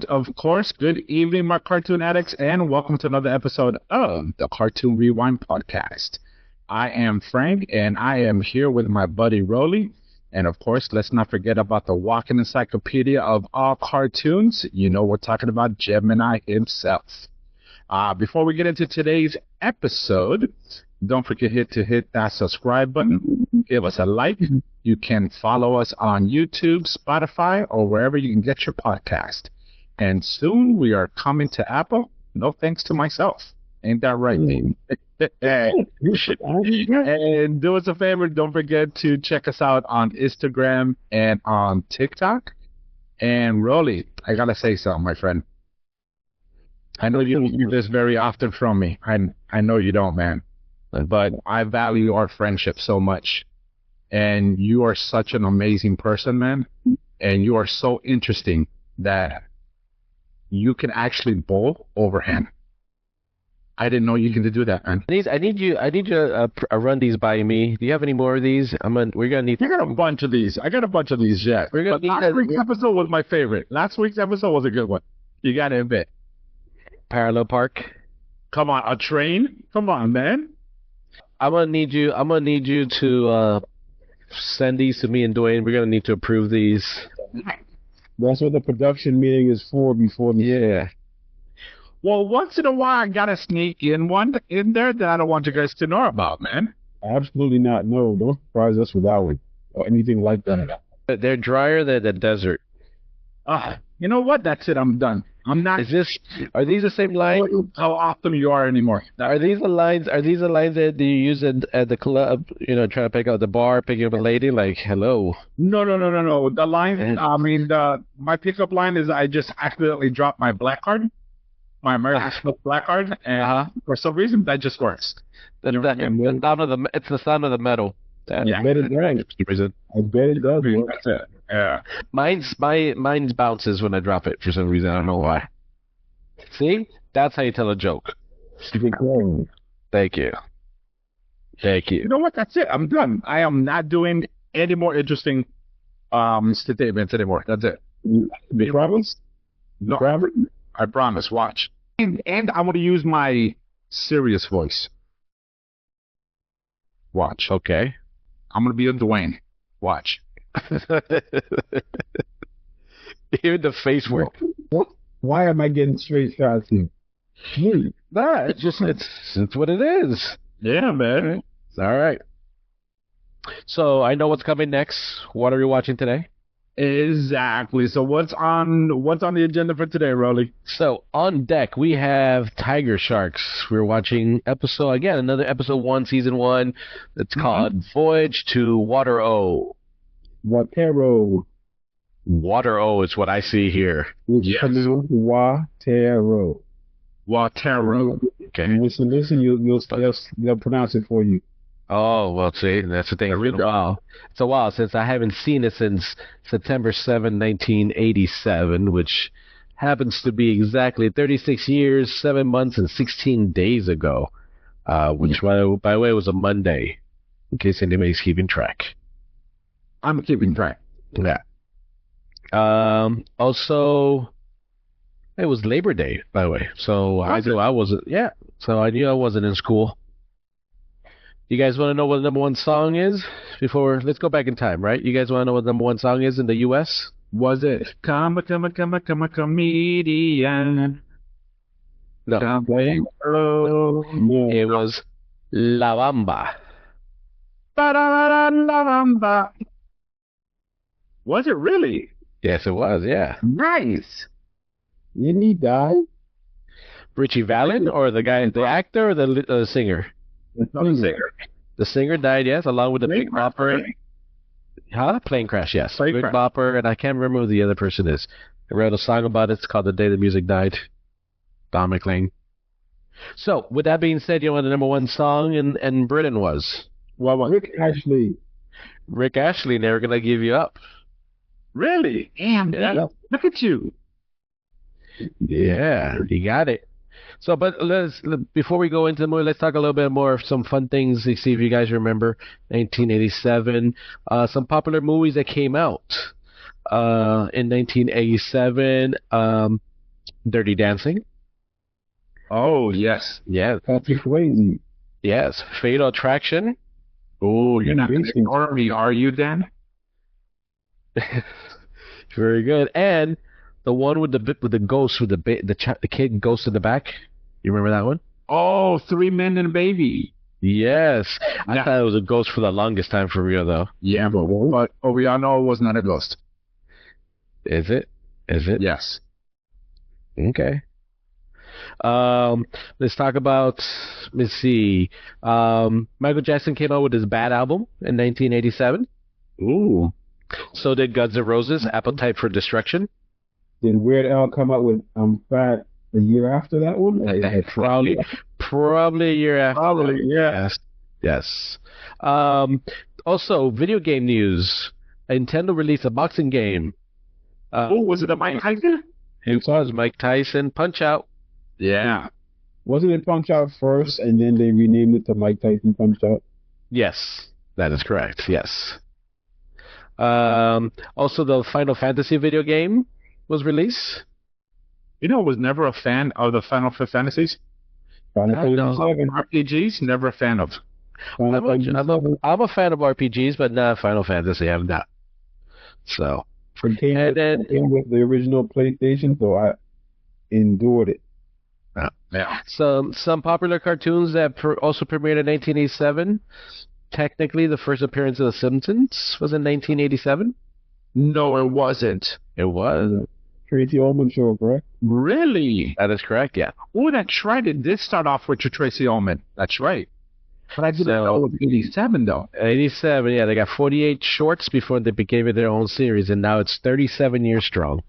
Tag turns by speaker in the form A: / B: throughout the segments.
A: of course. Good evening, my cartoon addicts, and welcome to another episode of the Cartoon Rewind Podcast. I am Frank, and I am here with my buddy Rolly. And of course, let's not forget about the walking encyclopedia of all cartoons. You know, we're talking about Gemini himself. Before we get into today's episode, don't forget to hit that subscribe button. Give us a like. You can follow us on YouTube, Spotify, or wherever you can get your podcast. And soon we are coming to Apple. No thanks to myself. Ain't that right, Dean? And do us a favor, don't forget to check us out on Instagram and on TikTok. And Rolly, I gotta say something, my friend. I know you don't hear this very often from me. I know you don't, man. But I value our friendship so much. And you are such an amazing person, man. And you are so interesting that you can actually bowl overhand. I didn't know you could do that, man.
B: I need you to run these by me. Do you have any more of these? We're gonna need.
A: I got a bunch of these. Yeah. But last week's episode was my favorite. Last week's episode was a good one. You got to admit.
B: Parallel park.
A: Come on, a train. Come on, man.
B: I'm gonna need you to send these to me and Dwayne. We're gonna need to approve these.
C: That's what the production meeting is for.
B: Yeah.
A: Well, once in a while, I gotta sneak in one in there that I don't want you guys to know about, man.
C: Absolutely not. No, don't surprise us with that one or anything like that.
B: They're drier than the desert.
A: You know what? That's it. I'm done. I'm not.
B: Are these the same lines?
A: How often you are anymore?
B: Are these the lines that you use at the club? You know, trying to pick out the bar, picking up a lady. Like, hello.
A: No. The line. My pickup line is I just accidentally dropped my black card, my American Express black card, and for some reason that just works.
B: It's the sound of the metal.
C: I bet it does. I bet it does.
A: That's it. Yeah.
B: Mine's bounces when I drop it for some reason. I don't know why. See? That's how you tell a joke. Thank you.
A: You know what? That's it. I'm done. I am not doing any more interesting statements anymore. That's it.
C: You promise?
A: No. I promise. Watch. And I'm going to use my serious voice. Watch.
B: Okay.
A: I'm going to be a Dwayne. Watch.
B: Even the face work.
C: Why am I getting straight shots here?
B: It's what it is.
A: Yeah, man.
B: It's all right. So I know what's coming next. What are we watching today?
A: Exactly. So what's on the agenda for today, Rolly?
B: So on deck we have TigerSharks. We're watching another episode 1, season 1. It's called Voyage To Water-O.
C: Water-O.
B: Water-O is what I see here.
A: Yes.
C: Water-O.
A: Okay.
C: Listen, they'll pronounce it for you.
B: Oh, well, see, that's the thing. It's a while since I haven't seen it since September 7, 1987, which happens to be exactly 36 years, 7 months, and 16 days ago, which, by the way, was a Monday, in case anybody's keeping track.
A: I'm keeping track.
B: Yeah. Also, it was Labor Day, by the way, so I knew I wasn't in school. You guys want to know what the number one song is? Let's go back in time, right? You guys want to know what the number one song is in the U.S.?
A: Was it Come a Comedian?
B: No. It was La Bamba.
A: La Bamba. Was it really?
B: Yes, it was, yeah.
A: Nice.
C: Didn't he die?
B: Richie Valens, or the actor, or the singer?
A: The singer.
B: The singer died, yes, along with the Big Bopper. Plane crash, yes. Big Bopper, and I can't remember who the other person is. I wrote a song about it. It's called The Day the Music Died. Don McLean. So, with that being said, you know what the number one song in Britain was?
A: Well,
C: Rick Ashley.
B: Rick Ashley, Never Gonna Give You Up.
A: Really? Damn,
B: yeah.
A: Look at you.
B: Yeah, you got it. So, but before we go into the movie, let's talk a little bit more of some fun things to see if you guys remember 1987. Some popular movies that came out in 1987. Dirty Dancing.
A: Oh, yes.
B: Yes.
C: Patrick Swayze.
B: Yes. Fatal Attraction.
A: Oh, you're not going to
C: Racing.
A: ignore me, are you, Dan?
B: Very good. And the one with the ghost with the kid ghost in the back. You remember that one?
A: Oh, 3 Men and a Baby.
B: Yes. I
A: Yeah.
B: thought it was a ghost for the longest time for real though.
A: Yeah, but we all know it was not a ghost.
B: Is it? Is it?
A: Yes.
B: Okay. Let's talk about. Let's see. Michael Jackson came out with his Bad album in 1987.
A: Ooh.
B: So did Guns N' Roses, Appetite for Destruction.
C: Did Weird Al come out with Fat the year after that one?
B: Probably a year after.
A: Probably, yeah.
B: Yes. Also, video game news. Nintendo released a boxing game.
A: Oh, was it a Mike Tyson?
B: It was Mike Tyson Punch Out.
A: Yeah.
C: Wasn't it Punch Out first, and then they renamed it to Mike Tyson Punch Out?
B: Yes, that is correct. Yes. Also, the Final Fantasy video game was released.
A: You know, I was never a fan of the Final Fantasies.
C: Final
B: I know.
C: Fantasy VII.
A: RPGs, never a fan of.
C: Final Fantasy VII.
B: I'm a fan of RPGs, but not Final Fantasy. I'm not. So.
C: It came
B: And then,
C: with the original PlayStation, so I endured it.
A: Yeah.
B: some popular cartoons that also premiered in 1987. Technically, the first appearance of The Simpsons was in 1987.
A: No, it wasn't.
B: It was.
C: Tracy Ullman show, correct?
A: Really?
B: That is correct, yeah.
A: Oh, that's right. It did start off with your Tracy Ullman. That's right. But I didn't
B: So-
A: know it was 87, though.
B: 87, yeah. They got 48 shorts before they became it their own series, and now it's 37 years strong.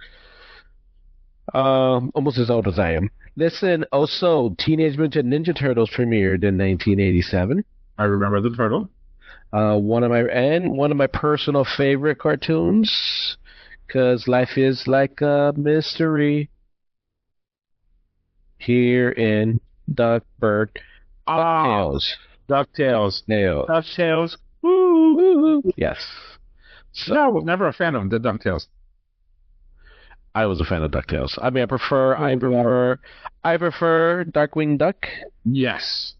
B: Almost as old as I am. Listen, also, Teenage Mutant Ninja Turtles premiered in 1987.
A: I remember the turtle.
B: One of my personal favorite cartoons, because life is like a mystery. Here in Duckburg. Tales.
A: DuckTales.
B: Nails.
A: DuckTales. Woo!
B: Yes. So
A: No, I was never a fan of the DuckTales.
B: I was a fan of DuckTales. I mean, I prefer Darkwing Duck,
A: Yes.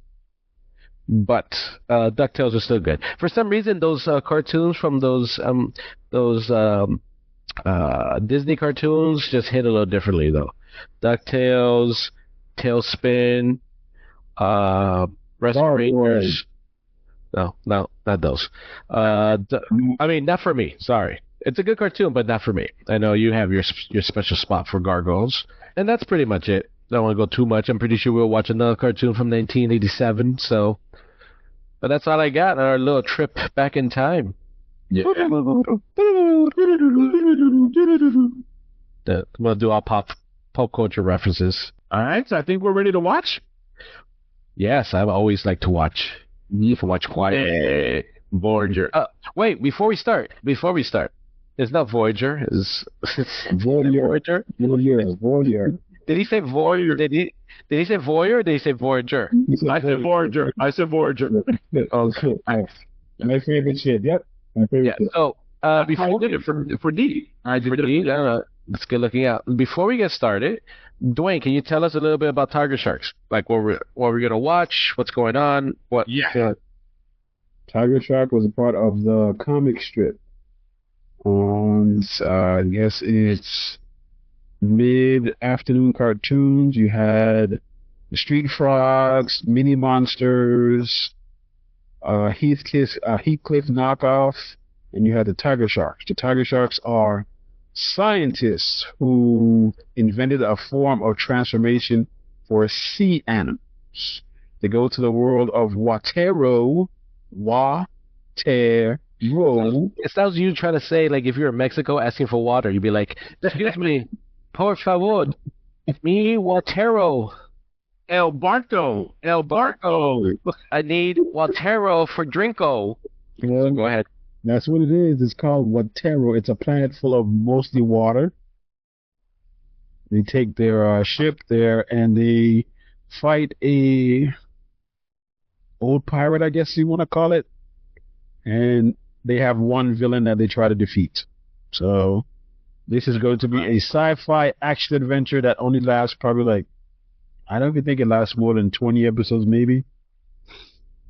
B: but DuckTales are still good. For some reason, those cartoons from those Disney cartoons just hit a little differently, though. DuckTales, Tailspin, Rescue Rangers. No, not those. I mean, not for me. Sorry. It's a good cartoon, but not for me. I know you have your special spot for Gargoyles, and that's pretty much it. Don't want to go too much. I'm pretty sure we'll watch another cartoon from 1987. So, but that's all I got on our little trip back in time.
A: Yeah.
B: I'm gonna do all pop culture references.
A: All right, so I think we're ready to watch.
B: Yes, I always like to watch. You can watch quiet.
A: Voyager.
B: Wait, before we start, it's not Voyager. It's
C: Voyager. Voyager.
B: Did he say Voyager? Did he say Voyager or did he say Voyager?
A: I said Voyager.
C: Okay. My favorite shit. Yep. My favorite
B: Yeah.
C: shit.
B: So
A: I
B: before
A: did it for D. I did it.
B: I don't know. It's good looking out. Before we get started, Dwayne, can you tell us a little bit about TigerSharks? Like what we're gonna watch, what's going on, what?
A: Yeah.
C: Tiger Shark was a part of the comic strip. I guess it's mid-afternoon cartoons. You had the Street Frogs, Mini Monsters, Heathcliff knockoff, and you had the Tiger Sharks. The Tiger Sharks are scientists who invented a form of transformation for sea animals. They go to the world of Water-O.
B: It sounds you trying to say like if you're in Mexico asking for water, you'd be like, "Excuse me, por favor, mi watero,
A: El Barco.
B: I need watero for drinko."
C: Well,
B: Go ahead.
C: that's what it is. It's called Water-O. It's a planet full of mostly water. They take their ship there and they fight a old pirate, I guess you want to call it. And they have one villain that they try to defeat. So This is going to be a sci-fi action adventure that only lasts probably like, I don't even think it lasts more than 20 episodes, maybe.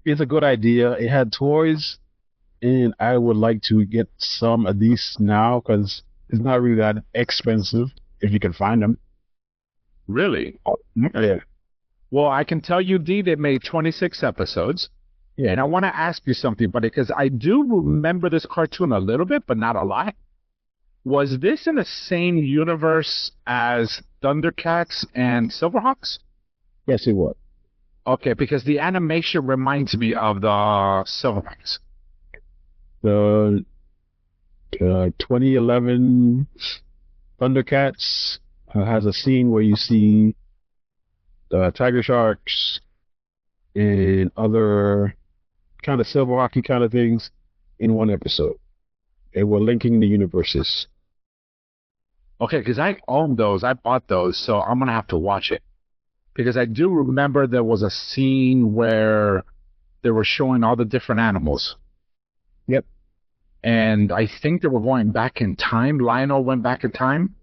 C: It's a good idea. It had toys, and I would like to get some of these now because it's not really that expensive if you can find them.
A: Really?
C: Yeah.
A: Well, I can tell you, D, they made 26 episodes.
C: Yeah.
A: And I want to ask you something, buddy, because I do remember this cartoon a little bit, but not a lot. Was this in the same universe as Thundercats and Silverhawks?
C: Yes, it was.
A: Okay, because the animation reminds me of the Silverhawks.
C: The 2011 Thundercats has a scene where you see the TigerSharks and other kind of Silverhawky kind of things in one episode. They were linking the universes.
A: Okay, because I own those. I bought those, so I'm going to have to watch it. Because I do remember there was a scene where they were showing all the different animals.
C: Yep.
A: And I think they were going back in time. Lionel went back in time.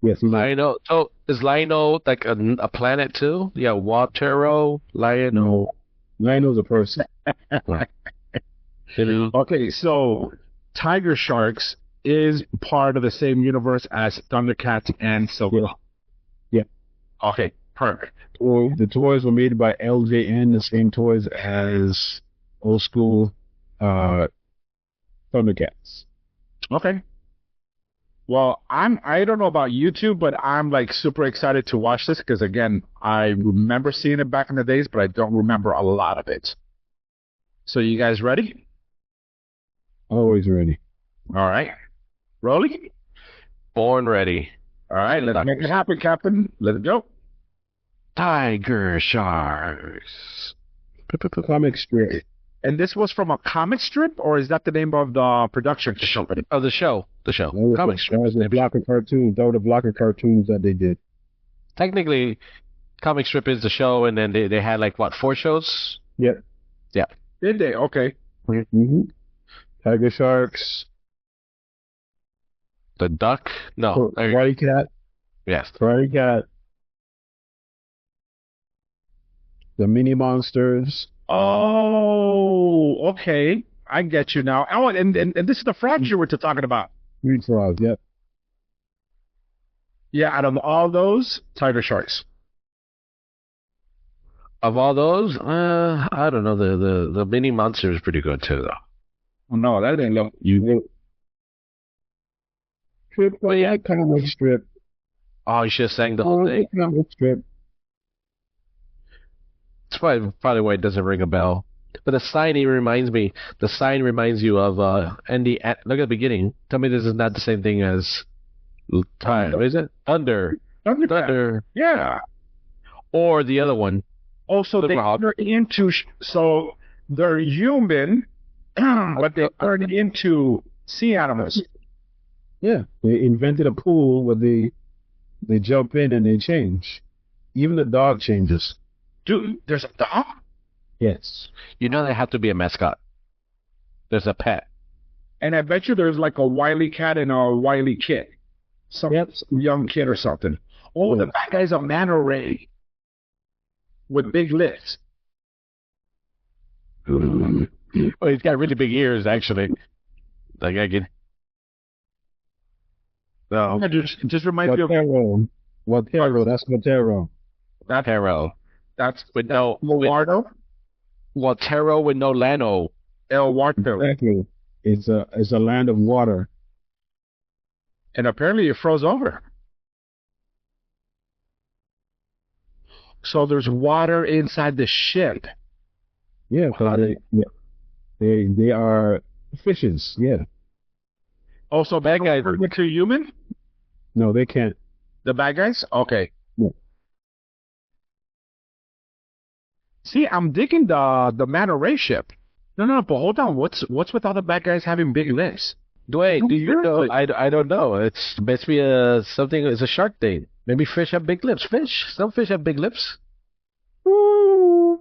C: Yes,
B: Lionel. So is Lionel like a planet too? Yeah, Water-O, Lionel.
C: Lionel's a person.
A: Okay, so TigerSharks is part of the same universe as Thundercats and Silverhawks.
C: Yeah.
A: Okay, perfect.
C: Well, the toys were made by LJN, the same toys as old school Thundercats.
A: Okay. Well, I don't know about you two, but I'm like super excited to watch this because again, I remember seeing it back in the days, but I don't remember a lot of it. So you guys ready?
C: Always ready.
A: All right. Rolly?
B: Born ready.
A: All right, let's make it happen, Captain. Let it go.
B: TigerSharks.
C: Comic strip.
A: And this was from a comic strip, or is that the name of the production company?
B: Oh, the show. Comic strip.
C: That was the block of cartoons. That were the block of cartoons that they did.
B: Technically, comic strip is the show, and then they had like what, 4 shows?
C: Yep.
B: Yeah.
A: Did they? Okay.
C: Mm-hmm. TigerSharks.
B: The Duck? No.
C: Karate Cat.
B: Yes.
C: Karate Cat. The Mini Monsters.
A: Oh, okay. I get you now. Oh, and this is the frogs you were talking about.
C: Green Frogs, yep.
A: Yeah, out of all those, TigerSharks.
B: Of all those, I don't know. The Mini Monster is pretty good too, though.
A: Oh, no, that ain't low.
C: Strip, well, yeah, comic strip.
B: Oh, you should have sang the whole thing.
C: Comic strip.
B: That's probably why it doesn't ring a bell. But the sign reminds me. The sign reminds you of Andy. Look at the beginning. Tell me this is not the same thing as time. What is it? Thunder.
A: Yeah.
B: Or the other one.
A: Also, they're into. So they're human, but they turn into sea animals.
C: Yeah, they invented a pool where they jump in and they change. Even the dog changes.
A: Dude, there's a dog?
C: Yes.
B: You know they have to be a mascot. There's a pet.
A: And I bet you there's like a wily cat and a wily kid. Some young kid or something. Oh, the bad guy's a manta ray with big lips.
B: Well, he's got really big ears, actually. Like I can. No.
A: Just reminds me of
C: Watero. That's Watero.
B: Watero.
A: That's
B: with no
A: Leonardo.
B: Watero with no Lano.
A: El Watero.
C: Exactly. It's a land of water.
A: And apparently it froze over. So there's water inside the ship.
C: Yeah, they are fishes. Yeah.
A: Also, bad guys turn into human?
C: No, they can't.
A: The bad guys? Okay.
C: No.
A: See, I'm digging the manta ray ship. No, but hold on. What's with all the bad guys having big lips?
B: Wait, do you know? I don't know. It's basically something. It's a shark thing. Maybe fish have big lips. Some fish have big lips.
A: Ooh.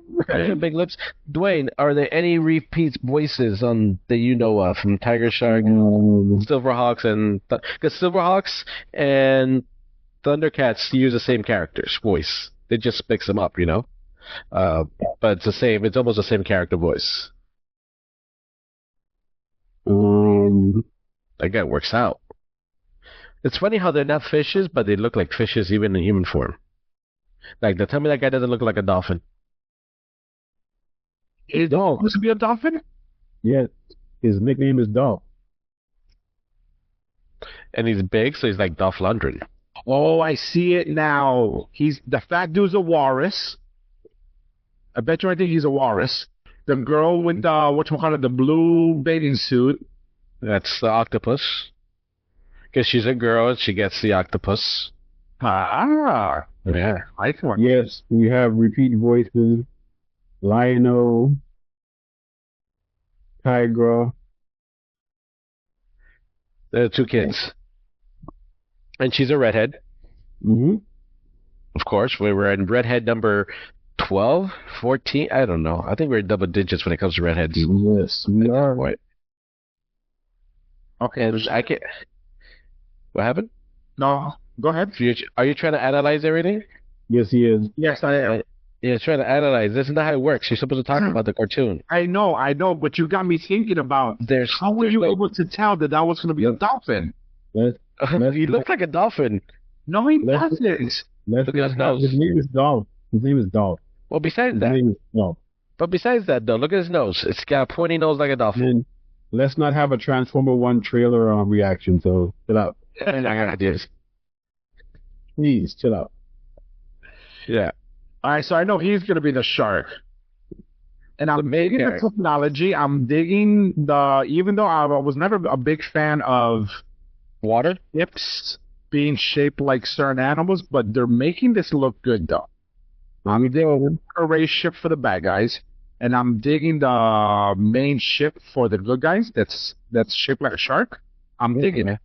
B: Big lips. Dwayne, are there any repeat voices on that you know of from TigerShark, Silverhawks, and because Silverhawks and Thundercats use the same character's voice. They just mix them up, but it's the same. It's almost the same character voice. That guy works out. It's funny how they're not fishes, but they look like fishes even in human form. Like, tell me that guy doesn't look like a dolphin.
A: Is Dolph supposed to be a dolphin?
C: Yeah, his nickname is Dolph.
B: And he's big, so he's like Dolph Lundgren.
A: Oh, I see it now. He's the fat dude's a walrus. I bet you I think he's a walrus. The girl with the blue bathing suit.
B: That's the octopus. Because she's a girl and she gets the octopus.
A: Ah.
B: Yeah.
A: I can.
C: Yes, we have repeat voices. Lionel, Tigra.
B: There are two kids. And she's a redhead.
C: Mm-hmm.
B: Of course, we were in redhead number 12, 14. I don't know. I think we're in double digits when it comes to redheads.
C: Yes, we are.
B: Wait. Okay, I can't. What happened?
A: No, go ahead.
B: Are you trying to analyze everything?
C: Yes, he is.
A: Yes, I am.
B: Yeah, trying to analyze. This is not how it works. You're supposed to talk about the cartoon.
A: I know, but you got me thinking about how were you able to tell that was going to be a dolphin?
B: He looks like a dolphin.
A: No, he doesn't.
C: Look
B: at his nose.
C: His name is Dolph.
B: Well, besides that, but besides that, though, look at his nose. It's got a pointy nose like a dolphin.
C: And let's not have a Transformer 1 trailer reaction, so chill out.
B: I got ideas.
C: Please, chill out.
B: Yeah.
A: All right, so I know he's going to be the shark. And I'm digging the technology. I'm digging even though I was never a big fan of
B: water
A: ships being shaped like certain animals, but they're making this look good, though. I'm digging a race ship for the bad guys, and I'm digging the main ship for the good guys that's shaped like a shark. I'm digging it.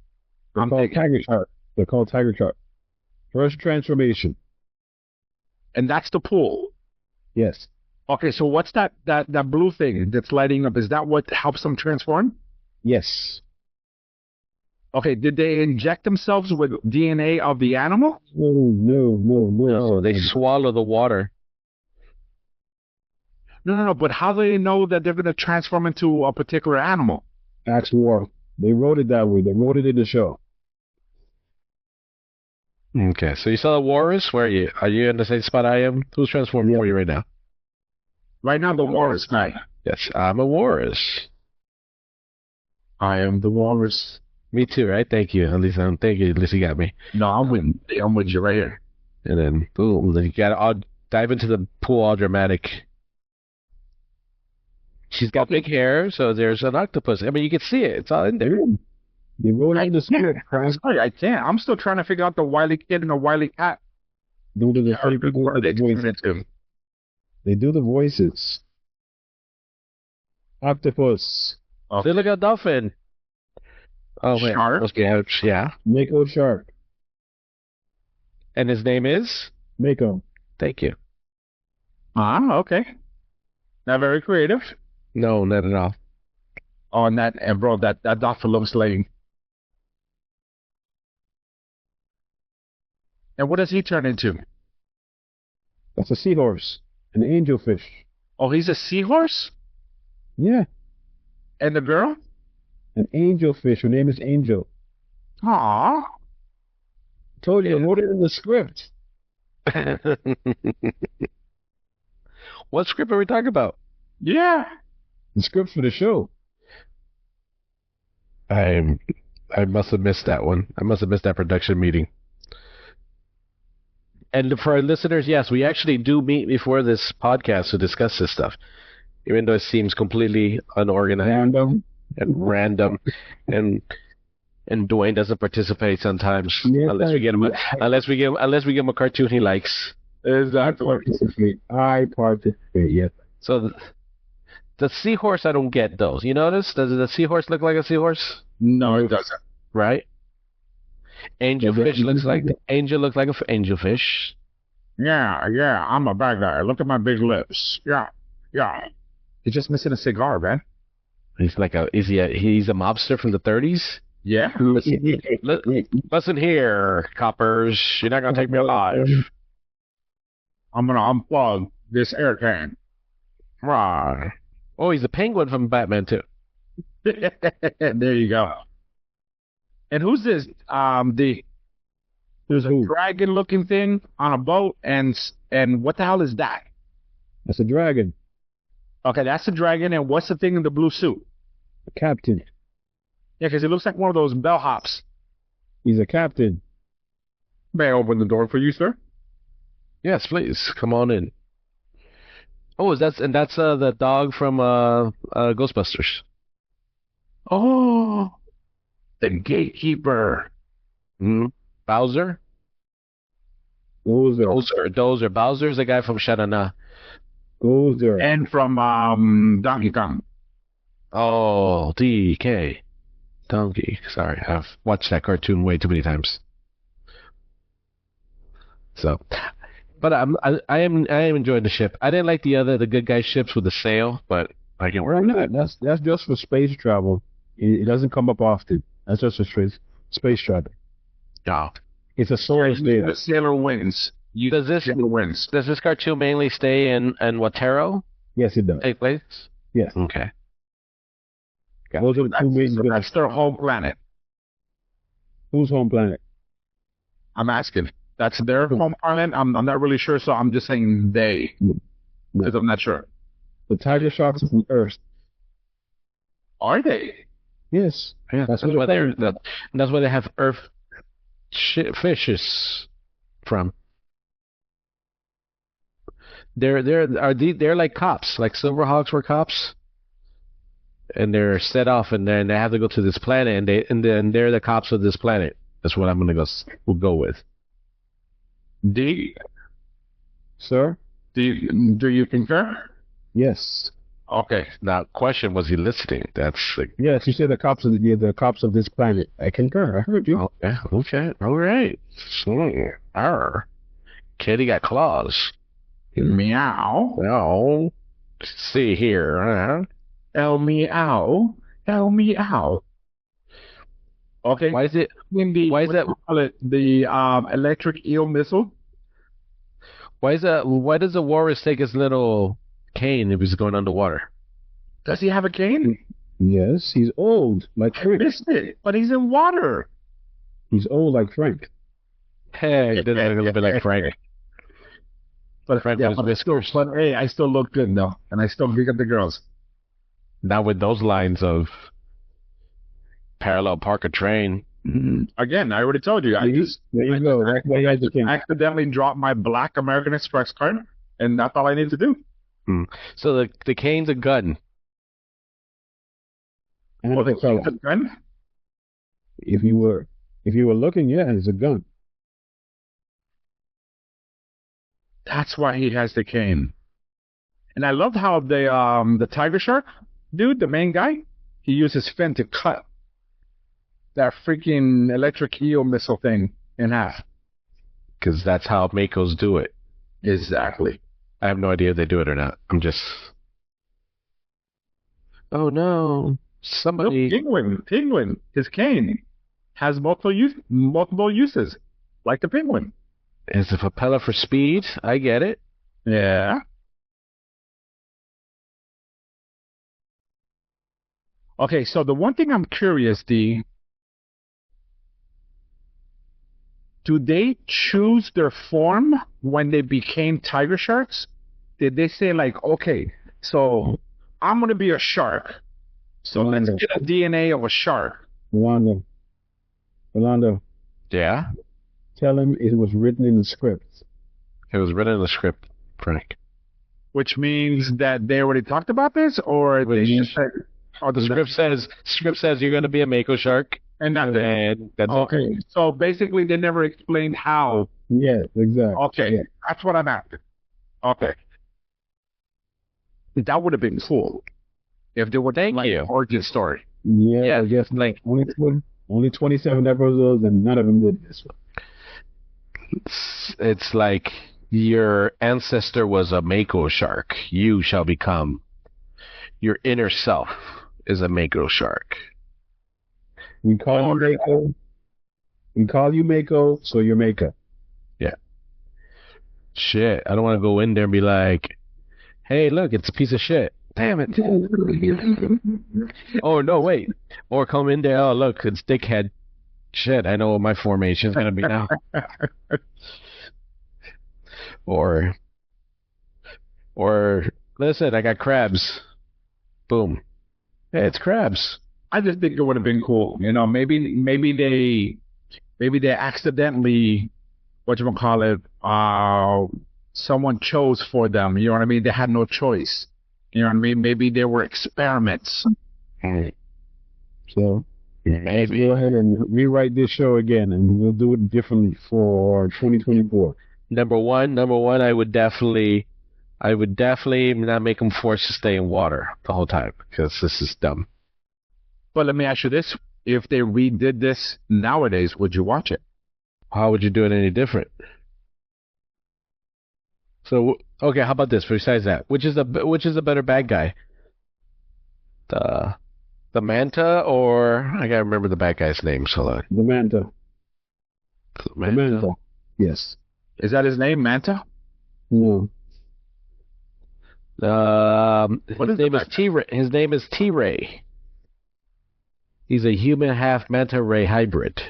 C: They're called TigerSharks. They're called TigerSharks. First transformation.
A: And that's the pool.
C: Yes.
A: Okay, so what's that blue thing that's lighting up? Is that what helps them transform?
C: Yes.
A: Okay, did they inject themselves with DNA of the animal?
C: No.
B: They swallow the water.
A: No, but how do they know that they're going to transform into a particular animal?
C: Ask War. They wrote it that way. They wrote it in the show.
B: Okay, so you saw the walrus? Where are you? Are you in the same spot I am? Who's transforming for you right now?
A: Right now, the walrus guy.
B: Yes, I'm a walrus.
A: I am the walrus.
B: Me too, right? Thank you. At least you got me.
A: No, I'm with you right here.
B: And then boom, then you gotta dive into the pool all dramatic. She's got big hair, so there's an octopus. I mean, you can see it. It's all in there.
C: They wrote it in the script.
A: Sorry, I can't. I'm still trying to figure out the wily kid and the wily cat.
C: They do the voices. Octopus.
B: Okay. They look at a dolphin. Oh, wait.
A: Shark?
B: Yeah.
C: Mako Shark.
B: And his name is?
C: Mako.
B: Thank you.
A: Ah, okay. Not very creative.
B: No, not at all.
A: Oh, and bro, that dolphin looks like. And what does he turn into?
C: That's a seahorse. An angelfish.
A: Oh, he's a seahorse?
C: Yeah.
A: And the girl?
C: An angelfish. Her name is Angel.
A: Aww.
C: Told you, I wrote it in the script.
B: What script are we talking about?
A: Yeah.
C: The script for the show.
B: I must have missed that one. I must have missed that production meeting. And for our listeners, yes, we actually do meet before this podcast to discuss this stuff, even though it seems completely unorganized, random, and Dwayne doesn't participate sometimes unless we get him a cartoon he likes.
C: Exactly. I participate. Yes.
B: So the seahorse, I don't get those. You notice? Does the seahorse look like a seahorse?
A: No, it doesn't.
B: Right? Angelfish looks like an angelfish.
A: Yeah, I'm a bad guy. Look at my big lips. Yeah. He's just missing a cigar, man.
B: He's like he's a mobster from the 30s?
A: Yeah.
B: Listen here, coppers. You're not going to take me alive.
A: I'm going to unplug this air can.
B: Rawr. Oh, he's a penguin from Batman, too.
A: There you go. And who's this? There's a dragon-looking thing on a boat, and what the hell is that?
C: That's a dragon.
A: Okay, that's the dragon, and what's the thing in the blue suit?
C: A captain.
A: Yeah, because it looks like one of those bellhops.
C: He's a captain.
A: May I open the door for you, sir?
B: Yes, please. Come on in. Oh, that's the dog from Ghostbusters.
A: Oh, the gatekeeper.
B: Bowser? Dozer. Bowser's the guy from Shanana.
C: Gozer.
A: And from Donkey Kong.
B: Oh, DK. Donkey. Sorry, I've watched that cartoon way too many times. So, but I am enjoying the ship. I didn't like the good guy ships with the sail, but I can work.
C: Why not? That's just for space travel. It doesn't come up often. That's just for space travel.
B: Oh.
C: It's a source there.
A: The sailor wins.
B: Does this cartoon mainly stay in Watero?
C: Yes, it does.
B: Take place?
C: Yes.
B: Okay.
C: Those are the two main.
A: That's their home planet.
C: Whose home planet?
A: I'm asking. That's their home planet. I'm not really sure, so I'm just saying they, because I'm not sure.
C: The TigerSharks are from Earth.
A: Are they?
C: Yes.
B: Yeah, that's why they have Earth fishes from. They're like cops, like Silverhawks were cops, and they're set off, and then they have to go to this planet, and then they're the cops of this planet. That's what I'm gonna go with.
C: Sir?
A: Do you concur?
C: Yes.
B: Okay. Now, question: was he listening? That's like,
C: yes. You said the cops of this planet. I concur. I heard you.
B: Okay. All right. Arr. Kitty got claws.
A: Meow.
B: No. See here.
A: El meow. El meow. Okay.
B: Why is that
A: the electric eel missile?
B: Why does the walrus take his little cane if he's going underwater?
A: Does he have a cane?
C: Yes, he's old, like Frank.
A: I missed it, but he's in water.
C: He's old like Frank.
B: Hey, he does look a little bit like Frank.
A: But
B: Frank
A: yeah,
B: was
A: but hey, I still look good though, and I still pick up the girls.
B: Not with those lines of parallel park a train.
A: Again, I already told you.
C: There you go. That's why he has the cane.
A: I accidentally dropped my black American Express card, and that's all I need to do.
B: So the cane's a gun.
C: And
A: Well, a gun?
C: If you were looking, yeah, it's a gun.
A: That's why he has the cane. And I love how the tiger shark dude, the main guy, he uses fin to cut that freaking electric eel missile thing in half.
B: Because that's how Makos do it.
A: Exactly.
B: I have no idea if they do it or not. I'm just... Oh no. Somebody...
A: Penguin, his cane has multiple uses, like the penguin.
B: Is the propeller for speed? I get it.
A: Yeah. Okay, so the one thing I'm curious, do they choose their form when they became tiger sharks? Did they say like, okay, so I'm going to be a shark, so let's get a DNA of a shark?
C: Rolando.
B: Yeah?
C: Tell him it was written in the script.
B: It was written in the script, Frank.
A: Which means that they already talked about this, or they just said,
B: the script says you're going to be a Mako shark.
A: And that's okay. So basically, they never explained how.
C: Yes, exactly.
A: Okay, yeah. That's what I'm after. Okay, that would have been cool if there were an origin story.
C: Yeah, I guess like only 27 episodes, and none of them did this one.
B: It's like your ancestor was a mako shark, you shall become. Your inner self is a mako shark.
C: We call you Mako. We call you Mako, so you're Mako.
B: Yeah. Shit, I don't want to go in there and be like, hey, look, it's a piece of shit. Damn it. Oh, no, wait. Or come in there, oh, look, it's dickhead. Shit, I know what my formation is going to be now. Or, listen, I got crabs. Boom. Hey, it's crabs.
A: I just think it would have been cool. You know, maybe they accidentally, someone chose for them. You know what I mean? They had no choice. You know what I mean? Maybe they were experiments.
C: So maybe go ahead and rewrite this show again, and we'll do it differently for 2024.
B: Number one, I would definitely not make them forced to stay in water the whole time, because this is dumb.
A: But let me ask you this. If they redid this nowadays, would you watch it?
B: How would you do it any different? So, okay, how about this? Besides that, which is the better bad guy? The Manta, or I gotta remember the bad guy's name. So
C: The Manta.
B: The Manta.
C: Yes.
A: Is that his name, Manta?
C: No.
B: His name is T-Ray. He's a human half manta ray hybrid.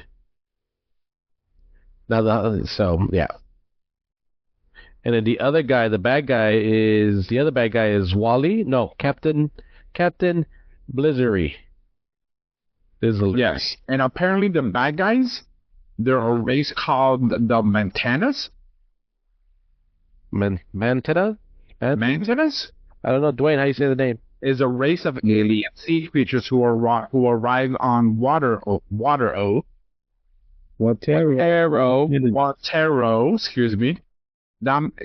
B: Yeah. And then the other bad guy is Wally. No, Captain Blizzard.
A: Yes. And apparently the bad guys, they're a race called the Mantanas.
B: Mantana?
A: Mantanas?
B: I don't know, Dwayne, how you say the name?
A: Is a race of alien sea creatures who arrive on Water-O. Watero, excuse me.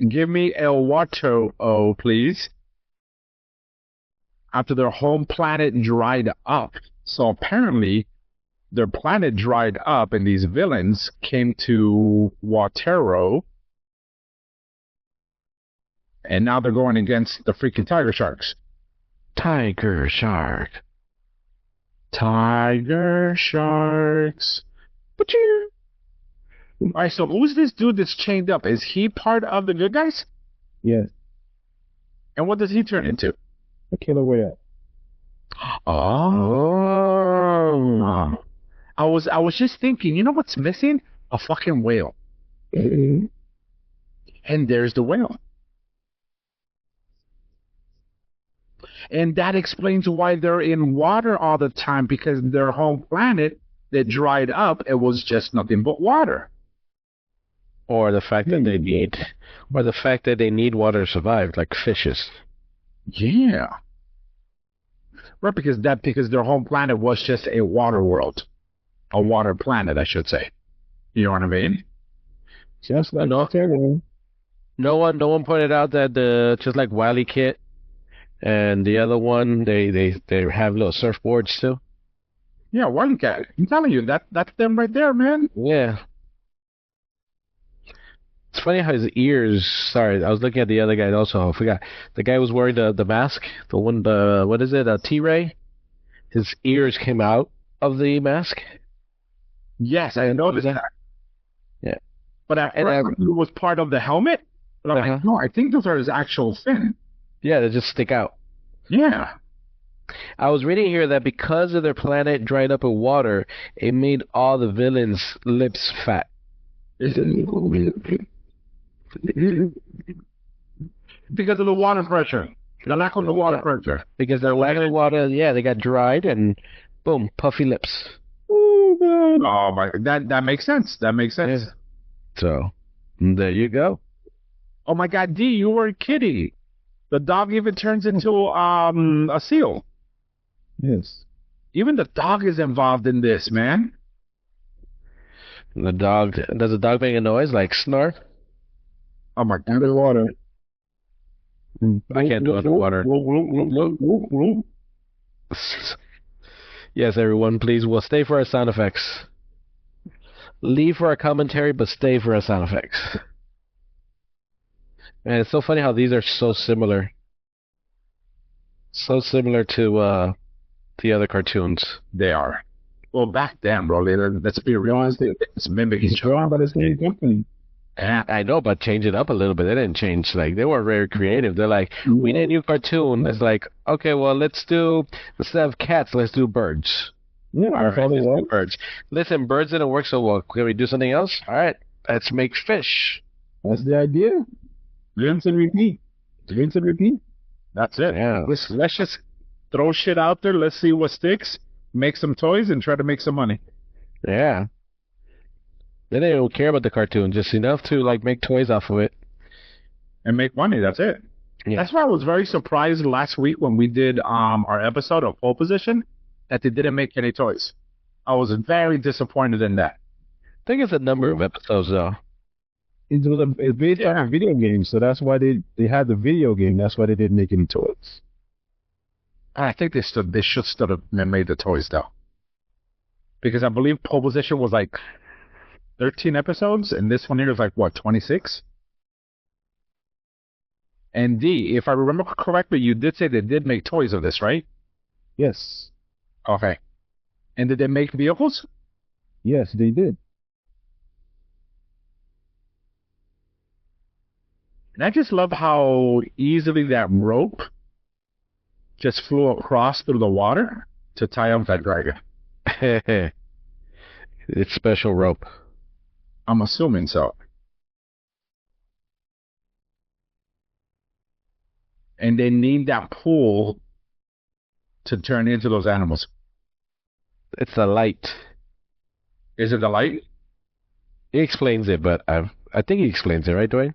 A: Give me El Water-O, please. After their home planet dried up. So apparently, their planet dried up, and these villains came to Watero. And now they're going against the freaking TigerSharks. TigerSharks. Alright, so who's this dude that's chained up? Is he part of the good guys?
C: Yes.
A: And what does he turn into?
C: A killer whale.
A: Oh. I was just thinking, you know what's missing? A fucking whale.
C: Mm-hmm.
A: And there's the whale. And that explains why they're in water all the time, because their home planet that dried up, it was just nothing but water.
B: Or the fact that they need water to survive, like fishes.
A: Yeah. Right, because their home planet was just a water world. A water planet, I should say. You know what I mean?
C: Just like Watero.
B: No one pointed out that just like Wily Kit and the other one, they have little surfboards too.
A: Yeah, Wily Cat. I'm telling you, that's them right there, man.
B: Yeah. It's funny how his ears. Sorry, I was looking at the other guy also. I forgot. The guy was wearing the mask. The one, what is it? A T-Ray. His ears came out of the mask.
A: Yes, I noticed that.
B: Yeah.
A: But at first, it was part of the helmet. But I'm like, no, I think those are his actual fin.
B: Yeah, they just stick out.
A: Yeah.
B: I was reading here that because of their planet dried up with water, it made all the villains' lips fat.
A: Because of the water pressure. The lack of the water pressure.
B: Because they're lacking water, yeah, they got dried and boom, puffy lips.
A: Oh, man. Oh, my. That makes sense. That makes sense.
B: Yeah. So, there you go.
A: Oh, my God, D, you were kidding. The dog even turns into a seal.
C: Yes.
A: Even the dog is involved in this, man.
B: The dog, does the dog make a noise like snarf?
A: Oh, my God.
C: Underwater.
B: I can't do underwater. Yes, everyone, please. We'll stay for our sound effects. Leave for our commentary, but stay for our sound effects. And it's so funny how these are so similar. So similar to the other cartoons.
A: They are. Well, back then, bro, let's be real honest, it's mimicking.
C: Drawn by the same company.
B: I know, but change it up a little bit. They didn't change. Like, they were very creative. They're like, we need a new cartoon. It's like, okay, well, instead of cats, let's do birds.
C: Yeah,
B: All right, let's do birds. Listen, birds didn't work so well. Can we do something else? All right, let's make fish.
C: That's the idea. Rinse and repeat. Rinse and repeat.
A: That's it.
B: Yeah.
A: Let's just throw shit out there. Let's see what sticks. Make some toys and try to make some money.
B: Yeah. They didn't care about the cartoon, just enough to like make toys off of it.
A: And make money, that's it.
B: Yeah.
A: That's why I was very surprised last week when we did our episode of Pole Position that they didn't make any toys. I was very disappointed in that.
B: I think it's a number of episodes though.
C: It's based on a video game, so that's why they had the video game. That's why they didn't make any toys.
A: I think they should still have made the toys though. Because I believe Pole Position was like 13 episodes, and this one here is like, what, 26? And D, if I remember correctly, you did say they did make toys of this, right?
C: Yes.
A: Okay. And did they make vehicles?
C: Yes, they did.
A: And I just love how easily that rope just flew across through the water to tie up that dragon.
B: It's special rope.
A: I'm assuming so. And they need that pool to turn into those animals.
B: It's a light.
A: Is it the light?
B: He explains it, but I think he explains it, right, Dwayne?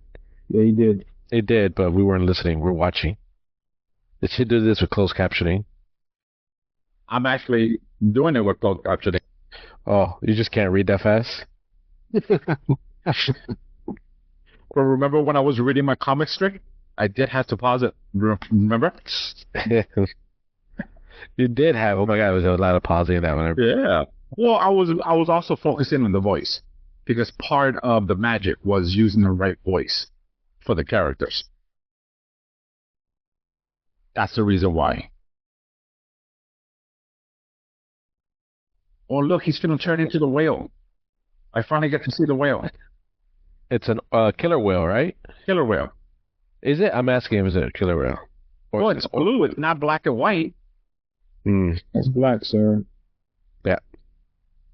C: Yeah, he did.
B: He did, but we weren't listening. We're watching. They should do this with closed captioning.
A: I'm actually doing it with closed captioning.
B: Oh, you just can't read that fast?
A: Well, remember when I was reading my comic strip? I did have to pause it. Remember?
B: You did have. Oh my God, there was a lot of pausing in that one.
A: Yeah. Well, I was also focusing on the voice because part of the magic was using the right voice for the characters. That's the reason why. Oh, look, he's gonna turn into the whale. I finally get to see the whale.
B: It's a killer whale, right?
A: Killer whale.
B: Is it? I'm asking him, is it a killer whale?
A: Oh, it's blue. It's not black and white.
C: That's black, sir.
B: Yeah.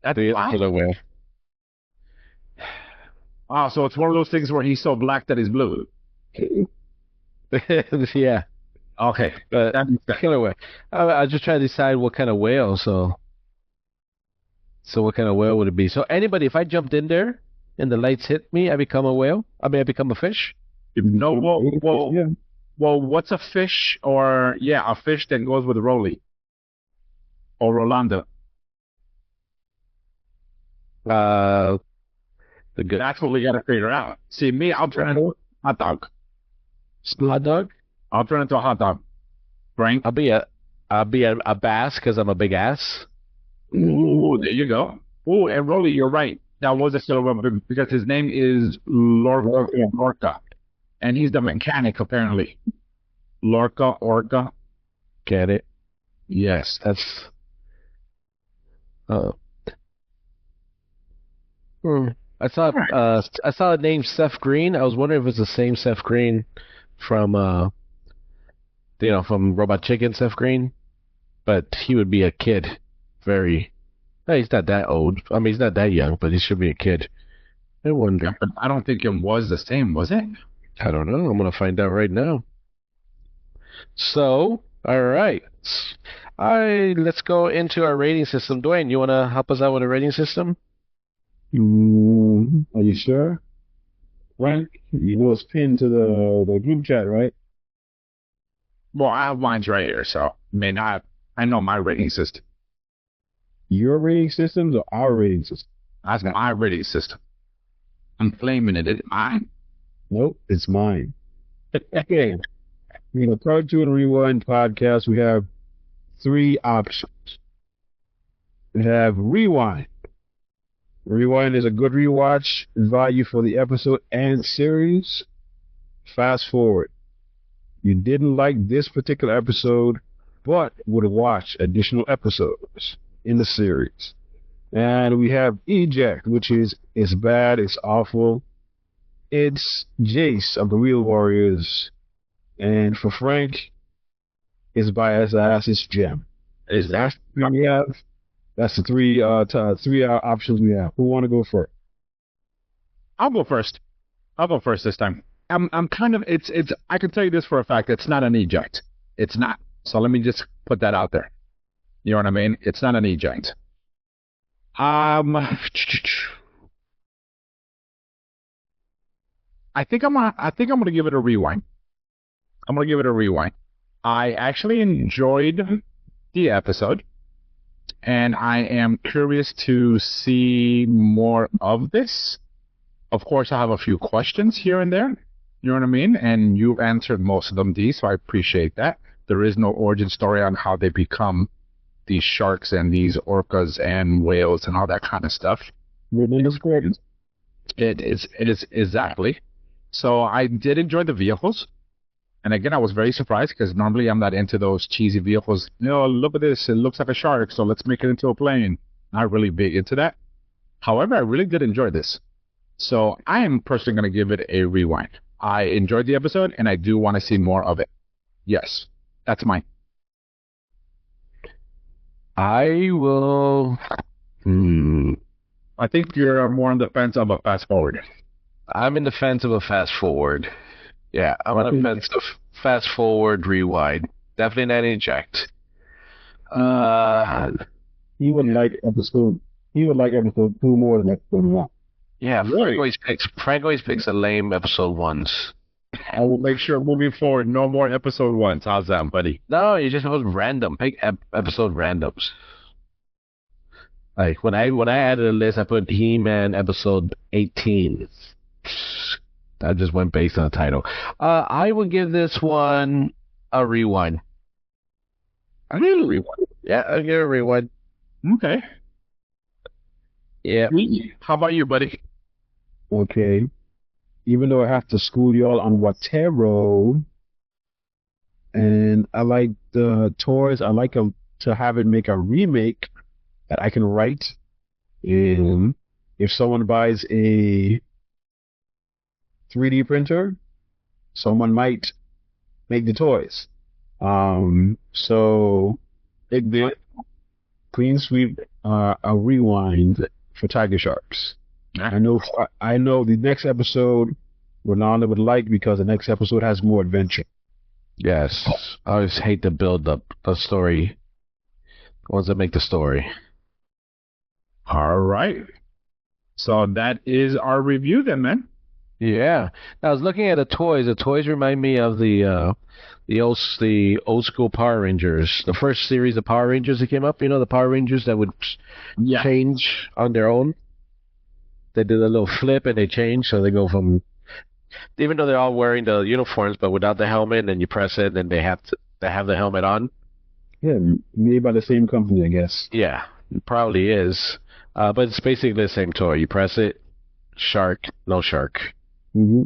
A: That's
B: The
A: black?
B: killer whale.
A: Oh, so it's one of those things where he's so black that he's blue.
B: Yeah.
A: Okay.
B: Killer whale. I was just trying to decide what kind of whale, so what kind of whale would it be? So anybody, if I jumped in there and the lights hit me, I become a whale? I mean, I become a fish?
A: No,
C: Yeah.
A: well, what's a fish a fish that goes with Rolly? Or Rolanda? That's what we gotta figure out. See, me, I'll turn into a hot dog.
B: Hot dog?
A: I'll turn into a hot dog. Frank?
B: I'll be a bass because I'm a big ass.
A: Ooh, there you go. Ooh, and Rolly, you're right. That was a killer whale because his name is Lorca. And he's the mechanic, apparently. Orca.
B: Get it?
A: Yes.
B: That's... I saw a name Seth Green. I was wondering if it's the same Seth Green from from Robot Chicken, Seth Green, but he would be a kid. He's not that old. I mean, he's not that young, but he should be a kid. I wonder.
A: Yeah, but I don't think it was the same, was it?
B: I don't know. I'm gonna find out right now. So, all right. Let's go into our rating system. Dwayne, you wanna help us out with a rating system?
C: Are you sure? Frank, you know it's pinned to the group chat, right?
A: Well, I have mine right here, so I know my rating system.
C: Your rating systems or our rating system?
A: That's my rating system. I'm claiming it. It's mine.
C: Nope, it's mine. Okay. In the Cartoon Rewind podcast, we have 3 options. We have Rewind. Rewind is a good rewatch value for the episode and series. Fast forward. You didn't like this particular episode, but would watch additional episodes in the series. And we have Eject, which is it's bad, it's awful. It's Jace of the Real Warriors. And for Frank, it's Bias Ass, it's Gem. Is that what we have? That's the three options we have. Who want to go first?
A: I'll go first. I'll go first this time. I'm kind of it's I can tell you this for a fact. It's not an eject. It's not. So let me just put that out there. You know what I mean? It's not an eject. I think I'm gonna give it a rewind. I'm gonna give it a rewind. I actually enjoyed the episode, and I am curious to see more of this. Of course, I have a few questions here and there. You know what I mean? And you've answered most of them, D, so I appreciate that. There is no origin story on how they become these sharks and these orcas and whales and all that kind of stuff. It is exactly. So I did enjoy the vehicles. And again, I was very surprised because normally I'm not into those cheesy vehicles. Look at this. It looks like a shark, so let's make it into a plane. Not really big into that. However, I really did enjoy this. So I am personally going to give it a rewind. I enjoyed the episode, and I do want to see more of it. Yes, that's mine.
B: I will...
A: I think you're more on the fence of a fast forward.
B: I'm in the fence of a fast forward. Yeah, I'm on the fence of fast forward, rewind. Definitely not eject.
C: He would like episode 2 more than episode 1.
B: Yeah,
A: Really?
B: Frank always picks the lame episode 1s.
A: I will make sure moving forward, no more episode 1s. How's that, buddy?
B: No, you just was random. Pick episode randoms. Like when I added a list, I put He-Man episode 18. I just went based on the title. I would give this one a rewind.
A: I need a rewind.
B: Yeah, I'll give it a rewind.
A: Okay.
B: Yeah.
A: How about you, buddy?
C: Okay. Even though I have to school y'all on Watero, and I like the toys, I like to have it make a remake that I can write. And if someone buys a 3D printer, someone might make the toys. So big deal. Clean sweep, a rewind for TigerSharks. I know the next episode Rolanda would like because the next episode has more adventure.
B: Yes. I always hate to build up the story. The ones that make the story.
A: All right. So that is our review then, man.
B: Yeah. I was looking at the toys. The toys remind me of the old school Power Rangers. The first series of Power Rangers that came up. You know, the Power Rangers that would change on their own. They did a little flip and they change, so they go from, even though they're all wearing the uniforms, but without the helmet, and you press it, and they have the helmet on.
C: Yeah, made by the same company, I guess.
B: Yeah, it probably is. But it's basically the same toy. You press it, shark, no shark.
C: Mm-hmm.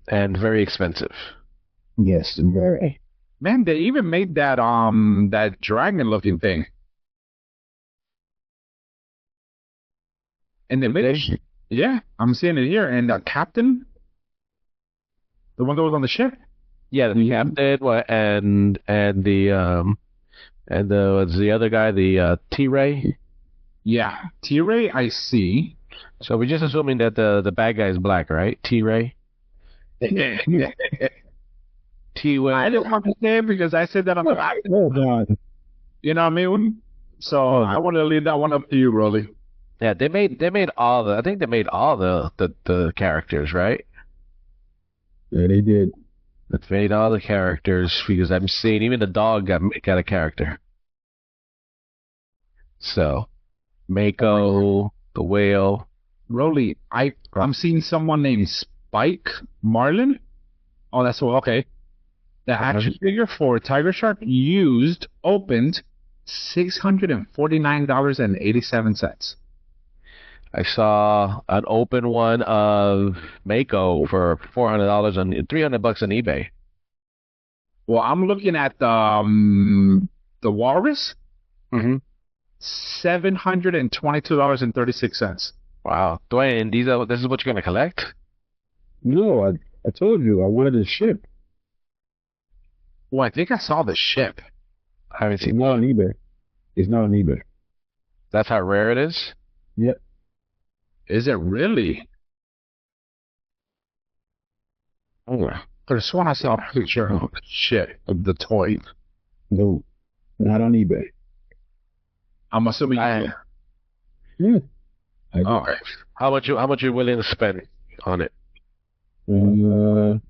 B: And very expensive.
C: Yes, very.
A: Man, they even made that dragon-looking thing. And they made it. Yeah, I'm seeing it here. And the captain, the one that was on the ship.
B: Yeah, the captain, and the other guy, the T-Ray.
A: Yeah, T-Ray, I see.
B: So we're just assuming that the bad guy is black, right? T-Ray.
A: T-Ray. I didn't want to say it because I said that on the.
C: Oh God.
A: You know what I mean? So I want to leave that one up to you, Rolly.
B: Yeah, they made all the. I think they made all the characters, right?
C: Yeah, they did.
B: They made all the characters because I'm seeing even the dog got a character. So, Mako, the whale.
A: Rolly, I'm seeing someone named Spike Marlin. Oh, that's okay. The action figure for Tiger Shark opened $649.87.
B: I saw an open one of Mako for $400 on $300 on eBay.
A: Well, I'm looking at the Walrus,
B: Mm-hmm.
A: $722.36.
B: Wow, Dwayne, this is what you're gonna collect?
C: No, I told you I wanted a ship.
A: Well, I think I saw the ship.
B: I haven't
C: It's
B: seen.
C: not on eBay. It's not on eBay.
B: That's how rare it is.
C: Yep.
A: Is it really?
C: Oh,
A: I could have sworn I saw a picture of the ship, of the toy.
C: no, not on eBay.
A: I'm assuming.
C: Yeah.
A: All right.
B: How much you willing to spend on it?
C: $250.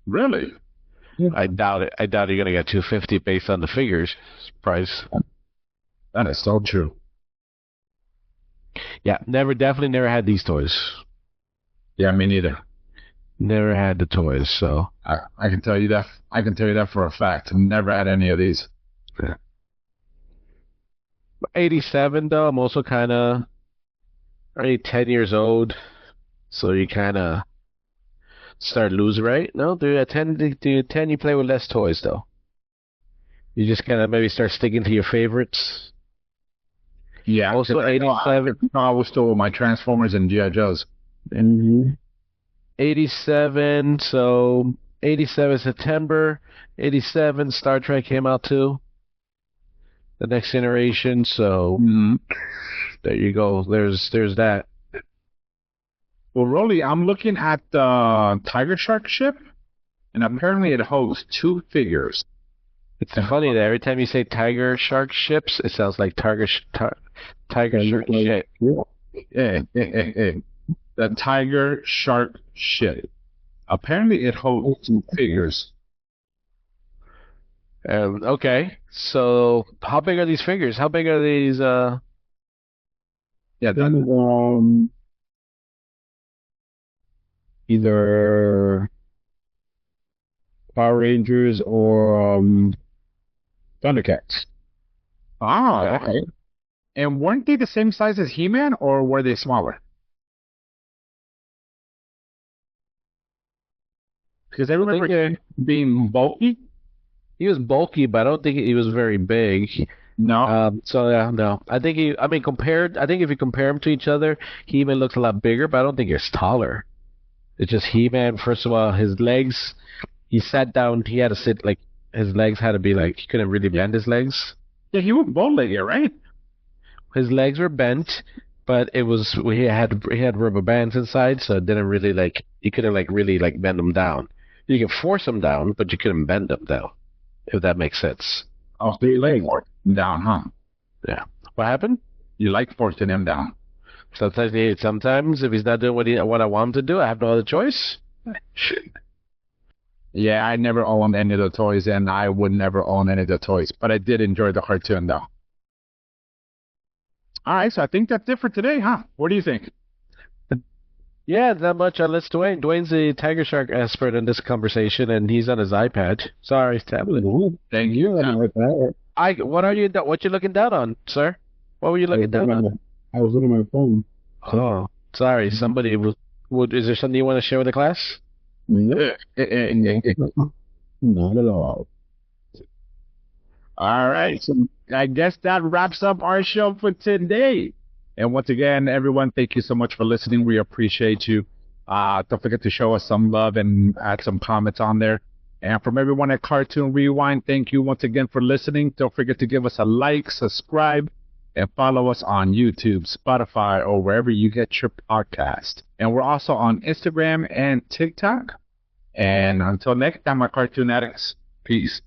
A: Really?
B: I doubt it. I doubt you're gonna get 250 based on the figures price.
A: That is so true.
B: Yeah, definitely never had these toys.
A: Yeah, me neither.
B: Never had the toys, so
A: I can tell you that. I can tell you that for a fact. Never had any of these.
B: 87 though. I'm also kind of already 10 years old, so you kind of start losing, right? No, do at 10 you play with less toys though. You just kind of maybe start sticking to your favorites.
A: Yeah.
B: Also 87.
A: I was still with my Transformers and G.I. Joes.
C: Mm-hmm.
B: 87, so 87 September, 87 Star Trek came out too. The Next Generation, so there you go. There's that.
A: Well, Rolly, I'm looking at the TigerShark ship, and apparently it holds 2 figures.
B: It's funny that every time you say TigerShark ships, it sounds like TigerShark ship.
A: Yeah. The TigerShark ship. Apparently it holds 2 figures.
B: Okay, so how big are these figures? How big are these?
A: Yeah,
C: Either Power Rangers or Thundercats.
A: okay. And weren't they the same size as He-Man, or were they smaller? Because I remember him being bulky.
B: He was bulky, but I don't think he was very big.
A: No.
B: So yeah, no. I think if you compare them to each other, He-Man looks a lot bigger, but I don't think he's taller. It's just He-Man. First of all, his legs. He sat down. He had to sit like his legs had to be like he couldn't really bend his legs.
A: Yeah, he was bow-legged, right?
B: His legs were bent, but he had rubber bands inside, so it didn't really you couldn't really bend them down. You can force them down, but you couldn't bend them down. If that makes sense.
A: Oh, so you like forcing down, huh?
B: Yeah. What happened?
A: You like forcing him down.
B: Sometimes if he's not doing what I want him to do, I have no other choice.
A: Yeah, I never owned any of the toys, and I would never own any of the toys. But I did enjoy the cartoon, though. All right, so I think that's it for today, huh? What do you think?
B: Yeah, not much. Let's Dwayne. Dwayne's the TigerShark expert in this conversation, and he's on his iPad. Sorry, tablet.
A: Thank you.
B: What you looking down on, sir? What were you looking down on?
C: I was looking at my phone.
B: Oh, sorry. Somebody was. Is there something you want to share with the class?
C: Not at all.
A: All right, so I guess that wraps up our show for today. And once again, everyone, thank you so much for listening. We appreciate you. Don't forget to show us some love and add some comments on there. And from everyone at Cartoon Rewind, thank you once again for listening. Don't forget to give us a like, subscribe, and follow us on YouTube, Spotify, or wherever you get your podcast. And we're also on Instagram and TikTok. And until next time, my cartoon addicts, peace.